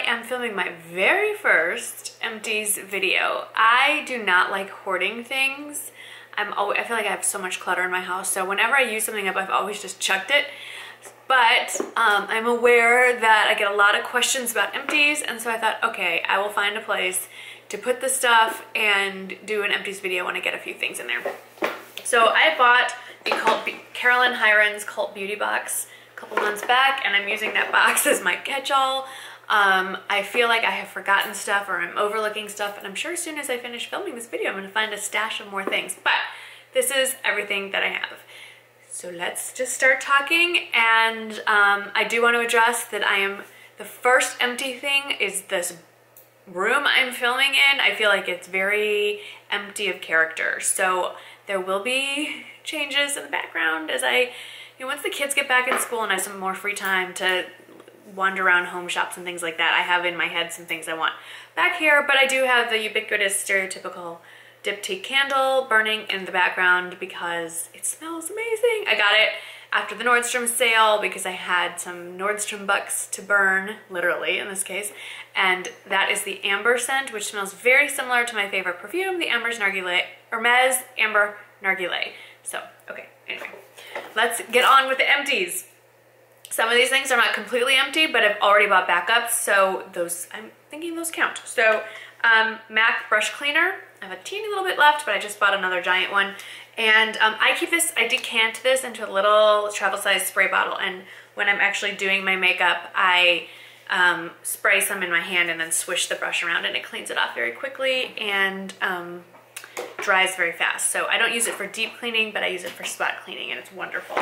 am filming my very first Empties video. I do not like hoarding things. I feel like I have so much clutter in my house, so whenever I use something up, I've always just chucked it. But I'm aware that I get a lot of questions about Empties, and so I thought, okay, I will find a place to put the stuff and do an Empties video when I get a few things in there. So I bought the Caroline Hirons Cult Beauty Box a couple months back, and I'm using that box as my catch-all. I feel like I have forgotten stuff or I'm overlooking stuff, and I'm sure as soon as I finish filming this video, I'm gonna find a stash of more things. But this is everything that I have. So let's just start talking, and I do want to address that the first empty thing is this room I'm filming in. I feel like it's very empty of character. So there will be changes in the background as once the kids get back in school and I have some more free time to wander around home shops and things like that. I have in my head some things I want back here, but I do have the ubiquitous stereotypical diptyque candle burning in the background because it smells amazing. I got it after the Nordstrom sale because I had some Nordstrom bucks to burn, literally in this case, and that is the Amber scent, which smells very similar to my favorite perfume, the Hermes Amber Narguilé. So, okay, anyway, let's get on with the empties. Some of these things are not completely empty, but I've already bought backups, so I'm thinking those count. So, MAC brush cleaner. I have a teeny little bit left, but I just bought another giant one. And I decant this into a little travel size spray bottle, and when I'm actually doing my makeup, I spray some in my hand and then swish the brush around, and it cleans it off very quickly and dries very fast. So I don't use it for deep cleaning, but I use it for spot cleaning, and it's wonderful.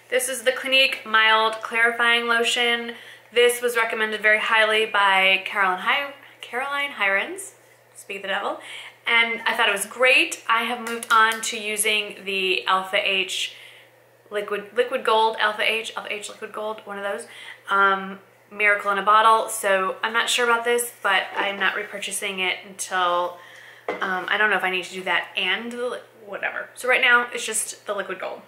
This is the Clinique Mild Clarifying Lotion. This was recommended very highly by Caroline Hirons, speak the devil, and I thought it was great. I have moved on to using the Alpha H Liquid Gold, Alpha H Liquid Gold, one of those, Miracle in a Bottle. So I'm not sure about this, but I'm not repurchasing it until, I don't know if I need to do that and whatever. So right now it's just the Liquid Gold.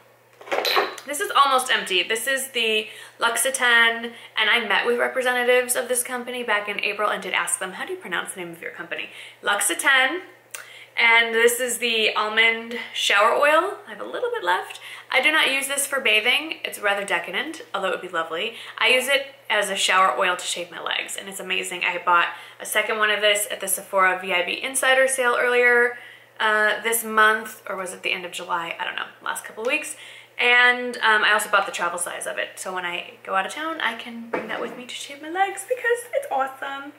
This is almost empty. This is the Luxe, and I met with representatives of this company back in April and did ask them, how do you pronounce the name of your company? Luxe, and this is the Almond shower oil. I have a little bit left. I do not use this for bathing. It's rather decadent, although it would be lovely. I use it as a shower oil to shave my legs, and it's amazing. I bought a second one of this at the Sephora VIB Insider sale earlier this month, or was it the end of July? I don't know, last couple of weeks. And I also bought the travel size of it, so when I go out of town, I can bring that with me to shave my legs because it's awesome.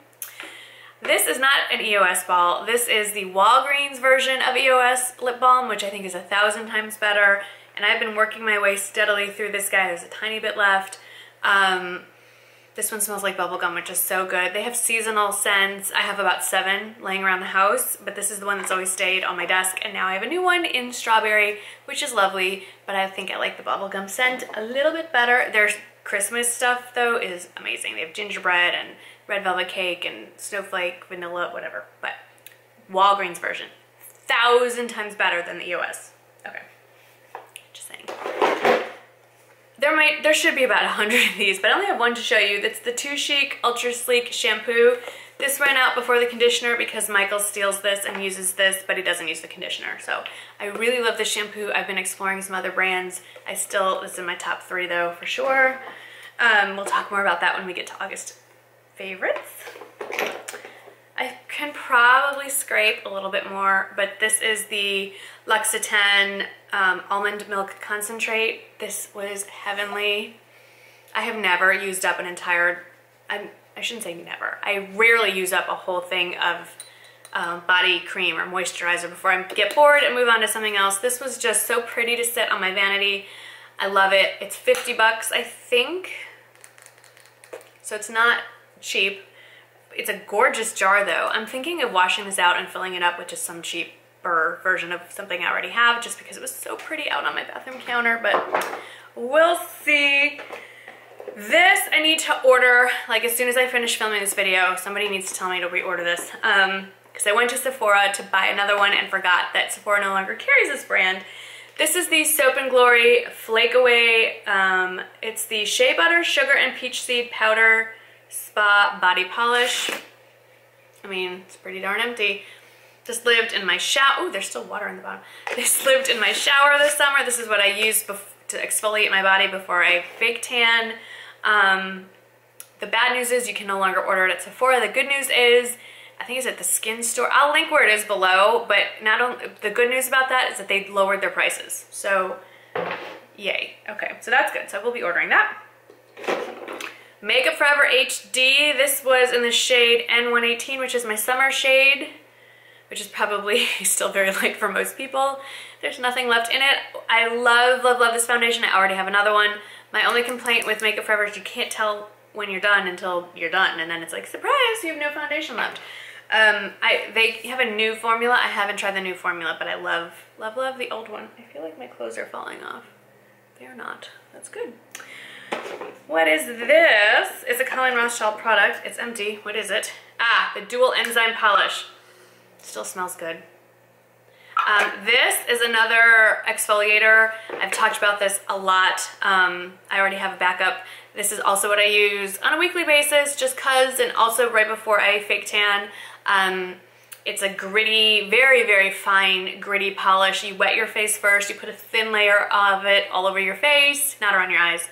This is not an Eos ball. This is the Walgreens version of Eos Lip-Balm, which I think is 1,000 times better. And I've been working my way steadily through this guy. There's a tiny bit left. This one smells like bubblegum, which is so good. They have seasonal scents. I have about 7 laying around the house, but this is the one that's always stayed on my desk. And now I have a new one in strawberry, which is lovely, but I think I like the bubblegum scent a little bit better. Their Christmas stuff, though, is amazing. They have gingerbread and red velvet cake and snowflake, vanilla, whatever. But Walgreens version, 1,000 times better than the EOS. Okay, just saying. There should be about 100 of these, but I only have one to show you. That's the Too Chic Ultra Sleek Shampoo. This ran out before the conditioner because Michael steals this and uses this, but he doesn't use the conditioner. So I really love this shampoo. I've been exploring some other brands. This is in my top 3 though, for sure. We'll talk more about that when we get to August favorites. I can probably scrape a little bit more, but this is the Luxe Almond Milk Concentrate. This was heavenly. I have never used up an entire, I shouldn't say never, I rarely use up a whole thing of body cream or moisturizer before I get bored and move on to something else. This was just so pretty to sit on my vanity. I love it. It's 50 bucks, I think. So it's not cheap. It's a gorgeous jar though. I'm thinking of washing this out and filling it up with just some cheaper version of something I already have, just because it was so pretty out on my bathroom counter, but we'll see. This I need to order, like as soon as I finish filming this video, somebody needs to tell me to reorder this. Because I went to Sephora to buy another one and forgot that Sephora no longer carries this brand. This is the Soap & Glory Flake Away. It's the Shea Butter, Sugar, and Peach Seed Powder Spa Body Polish. I mean, it's pretty darn empty. This lived in my shower. Oh, there's still water in the bottom. This lived in my shower this summer. This is what I use to exfoliate my body before I fake tan. The bad news is you can no longer order it at Sephora. The good news is, I think it's at the skin store. I'll link where it is below, but not only, the good news about that is that they lowered their prices. So, yay. Okay, so that's good. So I will be ordering that. Makeup Forever HD. This was in the shade N118, which is my summer shade, which is probably still very light for most people. There's nothing left in it. I love, love, love this foundation. I already have another one. My only complaint with Makeup Forever is you can't tell when you're done until you're done, and then it's like, surprise, you have no foundation left. They have a new formula. I haven't tried the new formula, but I love, love, love the old one. I feel like my clothes are falling off. They're not. That's good. What is this? It's a Colleen Rothschild product. It's empty. What is it? Ah, the Dual Enzyme Polish. Still smells good. This is another exfoliator. I've talked about this a lot. I already have a backup. This is also what I use on a weekly basis just cause, and also right before I fake tan. It's a gritty, very, very fine gritty polish. You wet your face first. You put a thin layer of it all over your face, not around your eyes.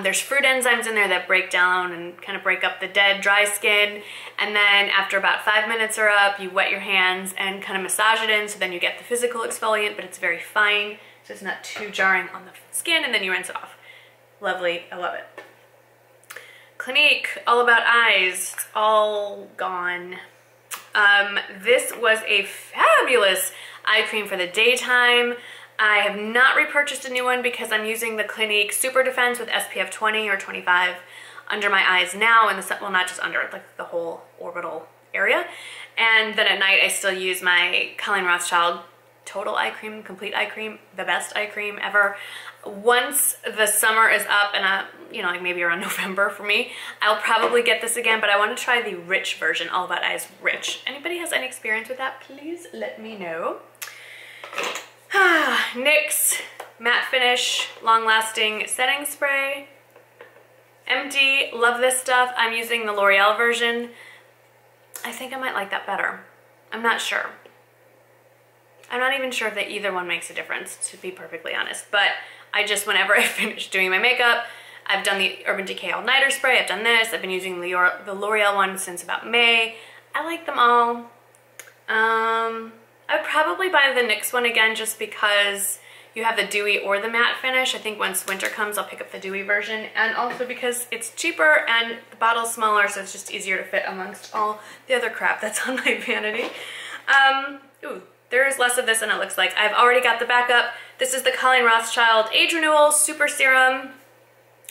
There's fruit enzymes in there that break down and kind of break up the dead, dry skin. And then after about 5 minutes are up, you wet your hands and kind of massage it in, so then you get the physical exfoliant, but it's very fine, so it's not too jarring on the skin, and then you rinse it off. Lovely, I love it. Clinique, All About Eyes, it's all gone. This was a fabulous eye cream for the daytime. I have not repurchased a new one because I'm using the Clinique Super Defense with SPF 20 or 25 under my eyes now, and well, not just under, like the whole orbital area. And then at night I still use my Colleen Rothschild Total Eye Cream, Complete Eye Cream, the best eye cream ever. Once the summer is up, and you know, like maybe around November for me, I'll probably get this again, but I want to try the rich version, All About Eyes Rich. Anybody has any experience with that, please let me know. NYX Matte Finish Long Lasting Setting Spray. Empty, love this stuff. I'm using the L'Oreal version. I think I might like that better. I'm not sure. I'm not even sure if that either one makes a difference, to be perfectly honest. But I just, whenever I finish doing my makeup, I've done the Urban Decay All Nighter Spray, I've done this, I've been using the L'Oreal one since about May. I like them all. I would probably buy the NYX one again just because you have the dewy or the matte finish. I think once winter comes, I'll pick up the dewy version, and also because it's cheaper and the bottle's smaller, so it's just easier to fit amongst all the other crap that's on my vanity. Ooh, there is less of this than it looks like. I've already got the backup. This is the Colleen Rothschild Age Renewal Super Serum.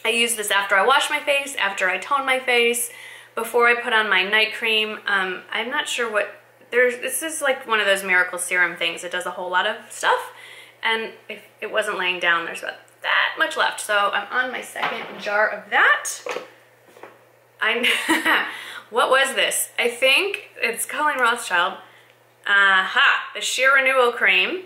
I use this after I wash my face, after I tone my face, before I put on my night cream. I'm not sure what, this is like one of those miracle serum things. It does a whole lot of stuff, and if it wasn't laying down, there's about that much left. So I'm on my second jar of that. What was this? I think it's Colleen Rothschild. The Sheer Renewal Cream.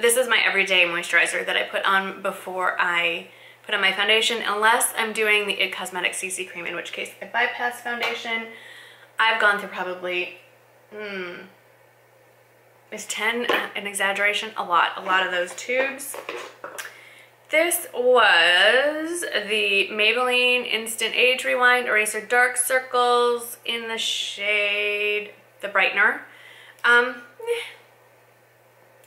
This is my everyday moisturizer that I put on before I put on my foundation, unless I'm doing the IT Cosmetics CC cream, in which case I bypass foundation. I've gone through probably, is 10 an exaggeration? A lot of those tubes. This was the Maybelline Instant Age Rewind Eraser Dark Circles in the shade The Brightener.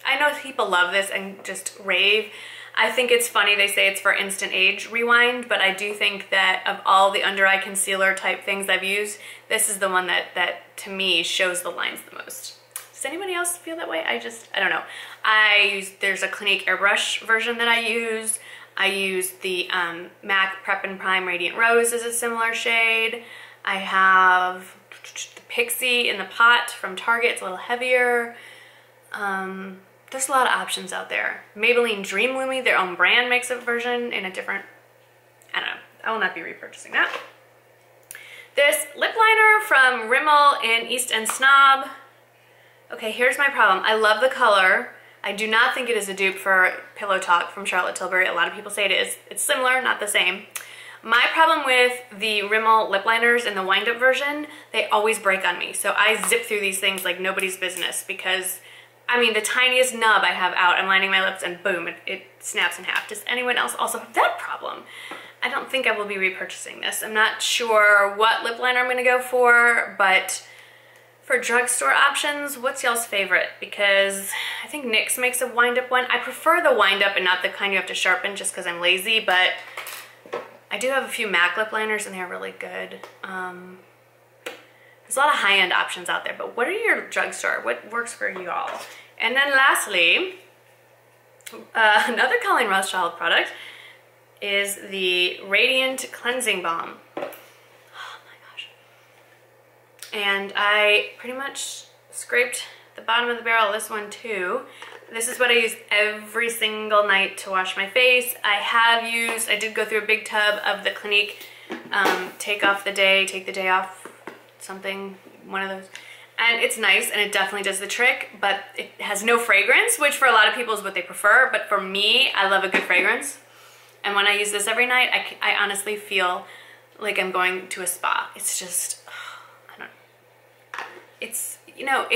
I know people love this and just rave. I think it's funny they say it's for instant age rewind, but I do think that of all the under eye concealer type things I've used, this is the one that to me shows the lines the most. Does anybody else feel that way? I don't know. There's a Clinique airbrush version that I use. I use the MAC Prep and Prime Radiant Rose as a similar shade. I have the Pixie in the pot from Target. It's a little heavier. There's a lot of options out there. Maybelline Dream Lumi, their own brand, makes a version in a different, I don't know. I will not be repurchasing that. This lip liner from Rimmel in East End Snob. Okay, here's my problem. I love the color. I do not think it is a dupe for Pillow Talk from Charlotte Tilbury. A lot of people say it is. It's similar, not the same. My problem with the Rimmel lip liners in the wind-up version, they always break on me. So I zip through these things like nobody's business because, I mean, the tiniest nub I have out, I'm lining my lips and boom, it snaps in half. Does anyone else also have that problem? I don't think I will be repurchasing this. I'm not sure what lip liner I'm gonna go for, but for drugstore options, what's y'all's favorite? Because I think NYX makes a wind-up one. I prefer the wind-up and not the kind you have to sharpen just because I'm lazy, but I do have a few MAC lip liners and they're really good. There's a lot of high-end options out there, but what are your drugstore? What works for y'all? And then lastly, another Colleen Rothschild product is the Radiant Cleansing Balm. Oh my gosh. And I pretty much scraped the bottom of the barrel of this one too. This is what I use every single night to wash my face. I did go through a big tub of the Clinique take the day off, something, one of those. And it's nice and it definitely does the trick, but it has no fragrance, which for a lot of people is what they prefer. But for me, I love a good fragrance. And when I use this every night, I honestly feel like I'm going to a spa. It's just, I don't know. It's, you know,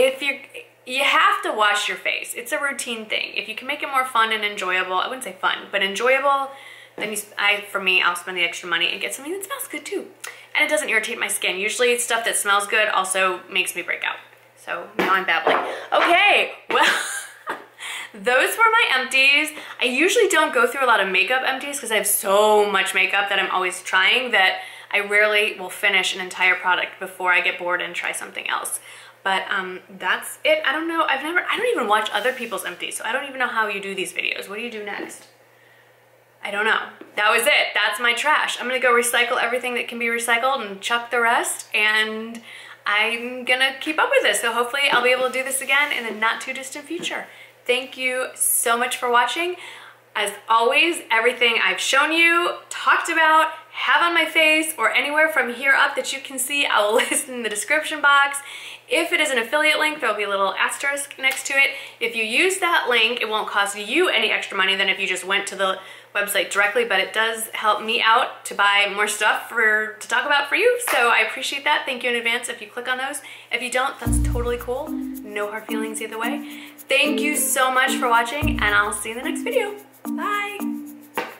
you have to wash your face. It's a routine thing. If you can make it more fun and enjoyable, I wouldn't say fun, but enjoyable, then for me, I'll spend the extra money and get something that smells good too. And it doesn't irritate my skin. Usually stuff that smells good also makes me break out. So now I'm babbling. Okay, well, those were my empties. I usually don't go through a lot of makeup empties because I have so much makeup that I'm always trying that I rarely will finish an entire product before I get bored and try something else. But that's it. I don't know. I don't even watch other people's empties, so I don't even know how you do these videos. What do you do next? I don't know. That was it. That's my trash. I'm gonna go recycle everything that can be recycled and chuck the rest, and I'm gonna keep up with this. So hopefully I'll be able to do this again in the not too distant future. Thank you so much for watching. As always, everything I've shown you, talked about, have on my face, or anywhere from here up that you can see, I will list in the description box. If it is an affiliate link, there'll be a little asterisk next to it. If you use that link, it won't cost you any extra money than if you just went to the website directly, but it does help me out to buy more stuff to talk about for you. So I appreciate that. Thank you in advance if you click on those. If you don't, that's totally cool. No hard feelings either way. Thank you so much for watching, and I'll see you in the next video. Bye.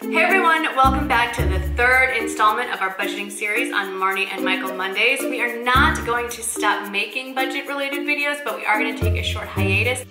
Hey everyone, welcome back to the third installment of our budgeting series on Marnie and Michael Mondays. We are not going to stop making budget related videos, but we are going to take a short hiatus.